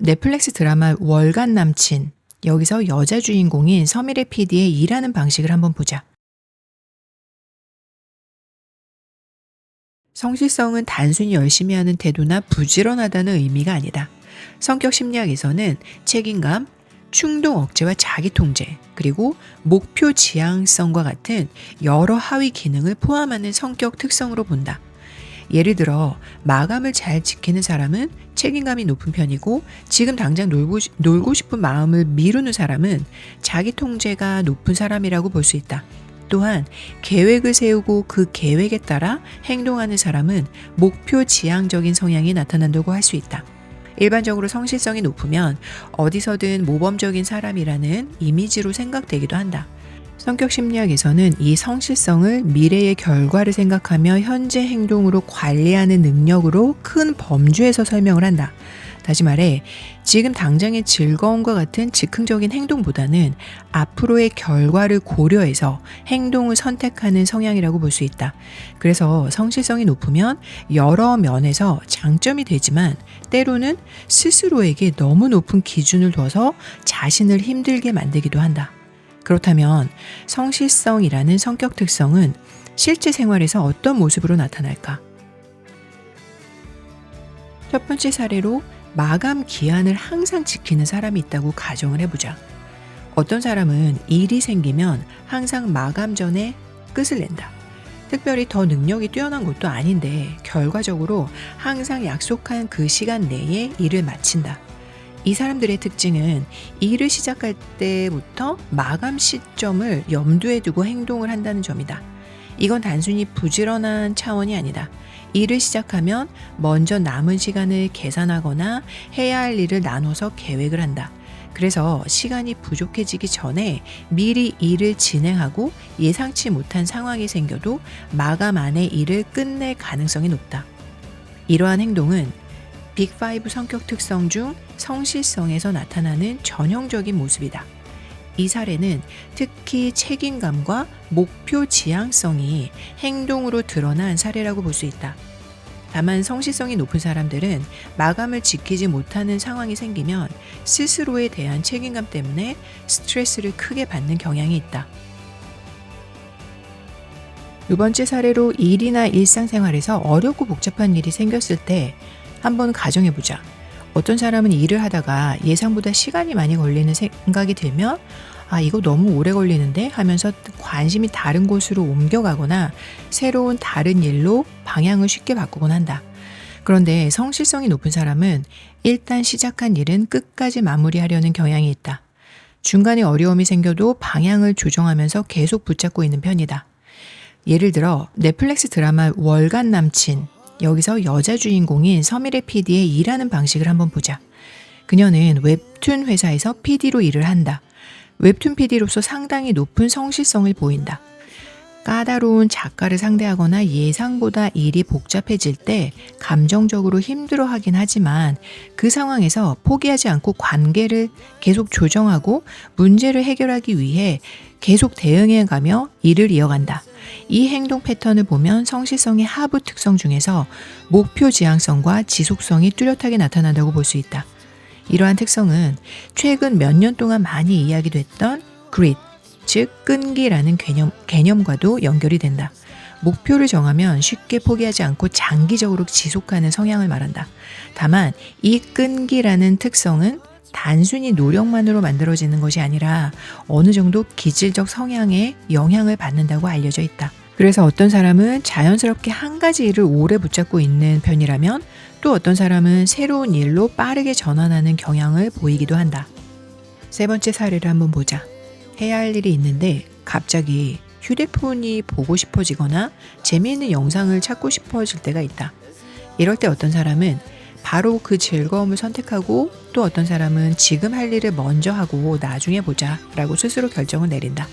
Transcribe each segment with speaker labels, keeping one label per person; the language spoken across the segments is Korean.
Speaker 1: 넷플릭스 드라마 월간 남친. 여기서 여자 주인공인 서미래 PD의 일하는 방식을 한번 보자. 성실성은 단순히 열심히 하는 태도나 부지런하다는 의미가 아니다. 성격 심리학에서는 책임감, 충동 억제와 자기 통제, 그리고 목표 지향성과 같은 여러 하위 기능을 포함하는 성격 특성으로 본다. 예를 들어 마감을 잘 지키는 사람은 책임감이 높은 편이고, 지금 당장 놀고 싶은 마음을 미루는 사람은 자기 통제가 높은 사람이라고 볼 수 있다. 또한 계획을 세우고 그 계획에 따라 행동하는 사람은 목표 지향적인 성향이 나타난다고 할 수 있다. 일반적으로 성실성이 높으면 어디서든 모범적인 사람이라는 이미지로 생각되기도 한다. 성격 심리학에서는 이 성실성을 미래의 결과를 생각하며 현재 행동으로 관리하는 능력으로 큰 범주에서 설명을 한다. 다시 말해, 지금 당장의 즐거움과 같은 즉흥적인 행동보다는 앞으로의 결과를 고려해서 행동을 선택하는 성향이라고 볼 수 있다. 그래서 성실성이 높으면 여러 면에서 장점이 되지만, 때로는 스스로에게 너무 높은 기준을 둬서 자신을 힘들게 만들기도 한다. 그렇다면 성실성이라는 성격 특성은 실제 생활에서 어떤 모습으로 나타날까? 첫 번째 사례로 마감 기한을 항상 지키는 사람이 있다고 가정을 해보자. 어떤 사람은 일이 생기면 항상 마감 전에 끝을 낸다. 특별히 더 능력이 뛰어난 것도 아닌데 결과적으로 항상 약속한 그 시간 내에 일을 마친다. 이 사람들의 특징은 일을 시작할 때부터 마감 시점을 염두에 두고 행동을 한다는 점이다. 이건 단순히 부지런한 차원이 아니다. 일을 시작하면 먼저 남은 시간을 계산하거나 해야 할 일을 나눠서 계획을 한다. 그래서 시간이 부족해지기 전에 미리 일을 진행하고 예상치 못한 상황이 생겨도 마감 안에 일을 끝낼 가능성이 높다. 이러한 행동은 빅5 성격 특성 중 성실성에서 나타나는 전형적인 모습이다. 이 사례는 특히 책임감과 목표 지향성이 행동으로 드러난 사례라고 볼 수 있다. 다만 성실성이 높은 사람들은 마감을 지키지 못하는 상황이 생기면 스스로에 대한 책임감 때문에 스트레스를 크게 받는 경향이 있다. 두 번째 사례로 일이나 일상생활에서 어렵고 복잡한 일이 생겼을 때 한번 가정해보자. 어떤 사람은 일을 하다가 예상보다 시간이 많이 걸리는 생각이 들면 이거 너무 오래 걸리는데 하면서 관심이 다른 곳으로 옮겨가거나 새로운 다른 일로 방향을 쉽게 바꾸곤 한다. 그런데 성실성이 높은 사람은 일단 시작한 일은 끝까지 마무리하려는 경향이 있다. 중간에 어려움이 생겨도 방향을 조정하면서 계속 붙잡고 있는 편이다. 예를 들어 넷플릭스 드라마 월간 남친. 여기서 여자 주인공인 서미래 PD의 일하는 방식을 한번 보자. 그녀는 웹툰 회사에서 PD로 일을 한다. 웹툰 PD로서 상당히 높은 성실성을 보인다. 까다로운 작가를 상대하거나 예상보다 일이 복잡해질 때 감정적으로 힘들어하긴 하지만 그 상황에서 포기하지 않고 관계를 계속 조정하고 문제를 해결하기 위해 계속 대응해가며 일을 이어간다. 이 행동 패턴을 보면 성실성의 하부 특성 중에서 목표 지향성과 지속성이 뚜렷하게 나타난다고 볼 수 있다. 이러한 특성은 최근 몇 년 동안 많이 이야기됐던 grit, 즉 끈기라는 개념과도 연결이 된다. 목표를 정하면 쉽게 포기하지 않고 장기적으로 지속하는 성향을 말한다. 다만 이 끈기라는 특성은 단순히 노력만으로 만들어지는 것이 아니라 어느 정도 기질적 성향에 영향을 받는다고 알려져 있다. 그래서 어떤 사람은 자연스럽게 한 가지 일을 오래 붙잡고 있는 편이라면 또 어떤 사람은 새로운 일로 빠르게 전환하는 경향을 보이기도 한다. 세 번째 사례를 한번 보자. 해야 할 일이 있는데 갑자기 휴대폰이 보고 싶어지거나 재미있는 영상을 찾고 싶어질 때가 있다. 이럴 때 어떤 사람은 바로 그 즐거움을 선택하고 또 어떤 사람은 지금 할 일을 먼저 하고 나중에 보자 라고 스스로 결정을 내린다.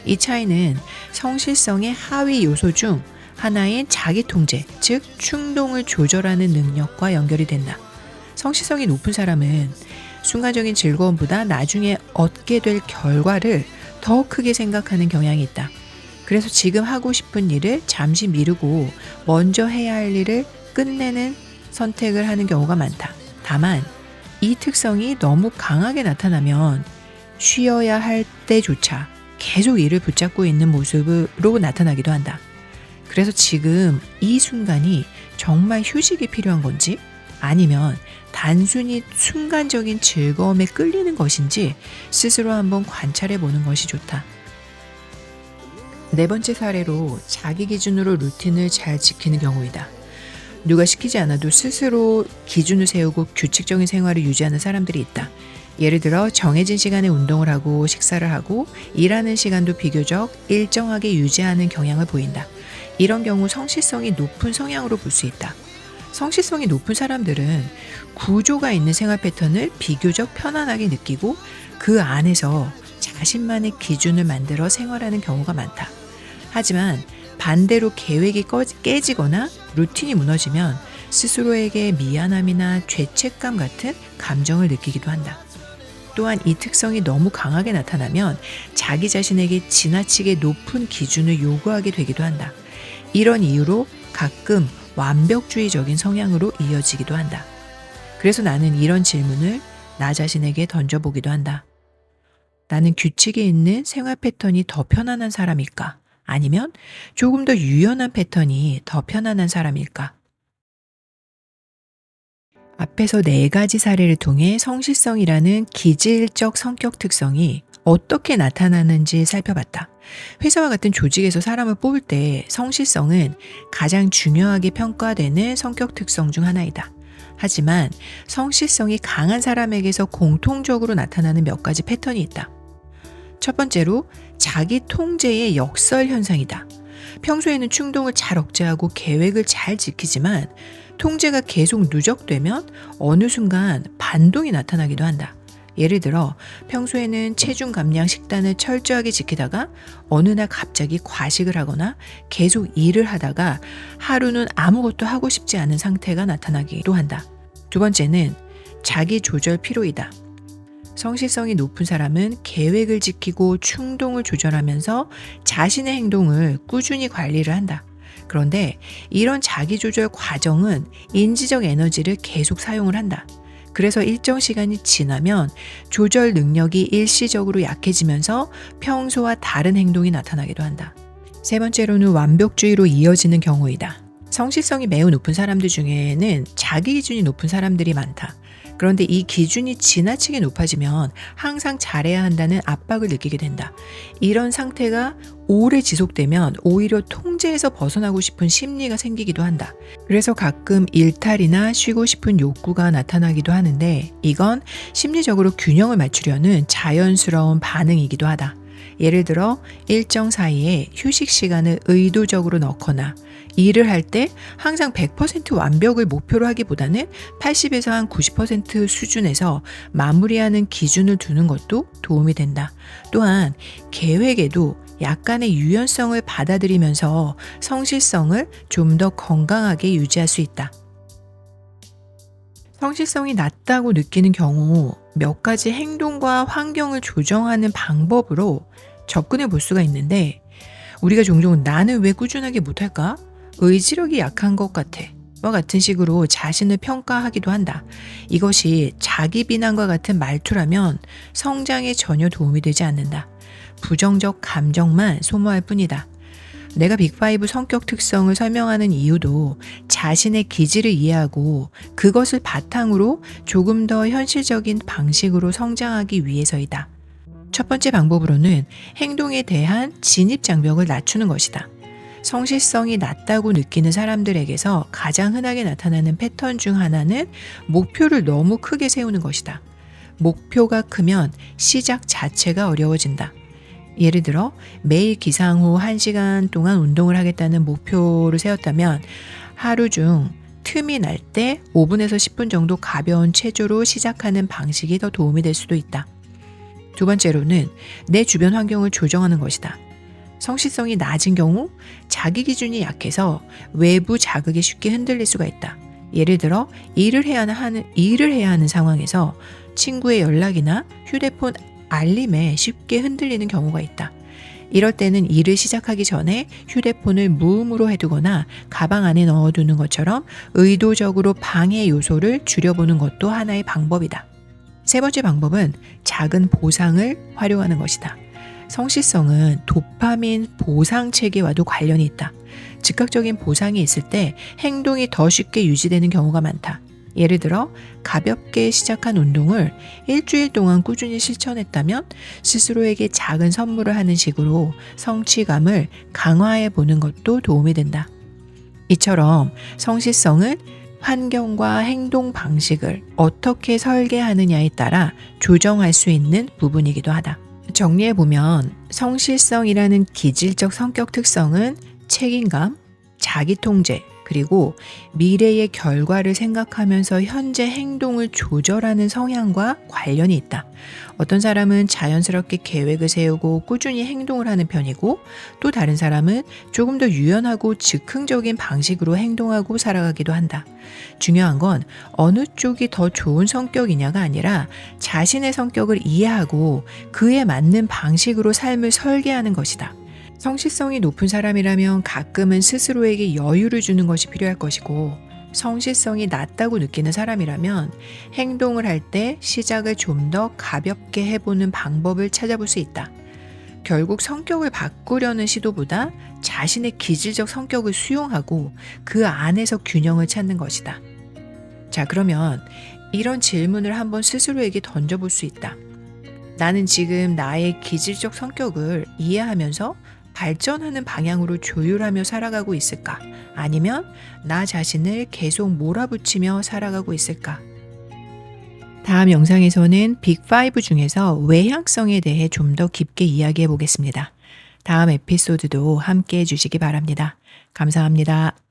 Speaker 1: 이 차이는 성실성의 하위 요소 중 하나인 자기 통제, 즉 충동을 조절하는 능력과 연결이 된다. 성실성이 높은 사람은 순간적인 즐거움보다 나중에 얻게 될 결과를 더 크게 생각하는 경향이 있다. 그래서 지금 하고 싶은 일을 잠시 미루고 먼저 해야 할 일을 끝내는 선택을 하는 경우가 많다. 다만 이 특성이 너무 강하게 나타나면 쉬어야 할 때조차 계속 일을 붙잡고 있는 모습으로 나타나기도 한다. 그래서 지금 이 순간이 정말 휴식이 필요한 건지 아니면 단순히 순간적인 즐거움에 끌리는 것인지 스스로 한번 관찰해 보는 것이 좋다. 네 번째 사례로 자기 기준으로 루틴을 잘 지키는 경우이다. 누가 시키지 않아도 스스로 기준을 세우고 규칙적인 생활을 유지하는 사람들이 있다. 예를 들어 정해진 시간에 운동을 하고 식사를 하고 일하는 시간도 비교적 일정하게 유지하는 경향을 보인다. 이런 경우 성실성이 높은 성향으로 볼 수 있다. 성실성이 높은 사람들은 구조가 있는 생활 패턴을 비교적 편안하게 느끼고 그 안에서 자신만의 기준을 만들어 생활하는 경우가 많다. 하지만 반대로 계획이 깨지거나 루틴이 무너지면 스스로에게 미안함이나 죄책감 같은 감정을 느끼기도 한다. 또한 이 특성이 너무 강하게 나타나면 자기 자신에게 지나치게 높은 기준을 요구하게 되기도 한다. 이런 이유로 가끔 완벽주의적인 성향으로 이어지기도 한다. 그래서 나는 이런 질문을 나 자신에게 던져보기도 한다. 나는 규칙이 있는 생활 패턴이 더 편안한 사람일까? 아니면 조금 더 유연한 패턴이 더 편안한 사람일까? 앞에서 4가지 사례를 통해 성실성이라는 기질적 성격 특성이 어떻게 나타나는지 살펴봤다. 회사와 같은 조직에서 사람을 뽑을 때 성실성은 가장 중요하게 평가되는 성격 특성 중 하나이다. 하지만 성실성이 강한 사람에게서 공통적으로 나타나는 몇 가지 패턴이 있다. 첫 번째로 자기 통제의 역설 현상이다. 평소에는 충동을 잘 억제하고 계획을 잘 지키지만 통제가 계속 누적되면 어느 순간 반동이 나타나기도 한다. 예를 들어 평소에는 체중 감량 식단을 철저하게 지키다가 어느 날 갑자기 과식을 하거나 계속 일을 하다가 하루는 아무것도 하고 싶지 않은 상태가 나타나기도 한다. 두 번째는 자기 조절 피로이다. 성실성이 높은 사람은 계획을 지키고 충동을 조절하면서 자신의 행동을 꾸준히 관리를 한다. 그런데 이런 자기 조절 과정은 인지적 에너지를 계속 사용을 한다. 그래서 일정 시간이 지나면 조절 능력이 일시적으로 약해지면서 평소와 다른 행동이 나타나기도 한다. 세 번째로는 완벽주의로 이어지는 경우이다. 성실성이 매우 높은 사람들 중에는 자기 기준이 높은 사람들이 많다. 그런데 이 기준이 지나치게 높아지면 항상 잘해야 한다는 압박을 느끼게 된다. 이런 상태가 오래 지속되면 오히려 통제에서 벗어나고 싶은 심리가 생기기도 한다. 그래서 가끔 일탈이나 쉬고 싶은 욕구가 나타나기도 하는데 이건 심리적으로 균형을 맞추려는 자연스러운 반응이기도 하다. 예를 들어 일정 사이에 휴식 시간을 의도적으로 넣거나 일을 할 때 항상 100% 완벽을 목표로 하기보다는 80에서 한 90% 수준에서 마무리하는 기준을 두는 것도 도움이 된다. 또한 계획에도 약간의 유연성을 받아들이면서 성실성을 좀 더 건강하게 유지할 수 있다. 성실성이 낮다고 느끼는 경우 몇 가지 행동과 환경을 조정하는 방법으로 접근해 볼 수가 있는데 우리가 종종 나는 왜 꾸준하게 못할까? 의지력이 약한 것 같아. 와 같은 식으로 자신을 평가하기도 한다. 이것이 자기 비난과 같은 말투라면 성장에 전혀 도움이 되지 않는다. 부정적 감정만 소모할 뿐이다. 내가 빅5 성격 특성을 설명하는 이유도 자신의 기질을 이해하고 그것을 바탕으로 조금 더 현실적인 방식으로 성장하기 위해서이다. 첫 번째 방법으로는 행동에 대한 진입장벽을 낮추는 것이다. 성실성이 낮다고 느끼는 사람들에게서 가장 흔하게 나타나는 패턴 중 하나는 목표를 너무 크게 세우는 것이다. 목표가 크면 시작 자체가 어려워진다. 예를 들어 매일 기상 후 1시간 동안 운동을 하겠다는 목표를 세웠다면 하루 중 틈이 날 때 5분에서 10분 정도 가벼운 체조로 시작하는 방식이 더 도움이 될 수도 있다. 두 번째로는 내 주변 환경을 조정하는 것이다. 성실성이 낮은 경우 자기 기준이 약해서 외부 자극에 쉽게 흔들릴 수가 있다. 예를 들어 일을 해야 하는 상황에서 친구의 연락이나 휴대폰 알림에 쉽게 흔들리는 경우가 있다. 이럴 때는 일을 시작하기 전에 휴대폰을 무음으로 해두거나 가방 안에 넣어두는 것처럼 의도적으로 방해 요소를 줄여보는 것도 하나의 방법이다. 세 번째 방법은 작은 보상을 활용하는 것이다. 성실성은 도파민 보상 체계와도 관련이 있다. 즉각적인 보상이 있을 때 행동이 더 쉽게 유지되는 경우가 많다. 예를 들어 가볍게 시작한 운동을 일주일 동안 꾸준히 실천했다면 스스로에게 작은 선물을 하는 식으로 성취감을 강화해 보는 것도 도움이 된다. 이처럼 성실성은 환경과 행동 방식을 어떻게 설계하느냐에 따라 조정할 수 있는 부분이기도 하다. 정리해보면 성실성이라는 기질적 성격 특성은 책임감, 자기통제, 그리고 미래의 결과를 생각하면서 현재 행동을 조절하는 성향과 관련이 있다. 어떤 사람은 자연스럽게 계획을 세우고 꾸준히 행동을 하는 편이고 또 다른 사람은 조금 더 유연하고 즉흥적인 방식으로 행동하고 살아가기도 한다. 중요한 건 어느 쪽이 더 좋은 성격이냐가 아니라 자신의 성격을 이해하고 그에 맞는 방식으로 삶을 설계하는 것이다. 성실성이 높은 사람이라면 가끔은 스스로에게 여유를 주는 것이 필요할 것이고 성실성이 낮다고 느끼는 사람이라면 행동을 할 때 시작을 좀 더 가볍게 해보는 방법을 찾아볼 수 있다. 결국 성격을 바꾸려는 시도보다 자신의 기질적 성격을 수용하고 그 안에서 균형을 찾는 것이다. 자, 그러면 이런 질문을 한번 스스로에게 던져볼 수 있다. 나는 지금 나의 기질적 성격을 이해하면서 발전하는 방향으로 조율하며 살아가고 있을까? 아니면 나 자신을 계속 몰아붙이며 살아가고 있을까? 다음 영상에서는 빅5 중에서 외향성에 대해 좀 더 깊게 이야기해 보겠습니다. 다음 에피소드도 함께 해주시기 바랍니다. 감사합니다.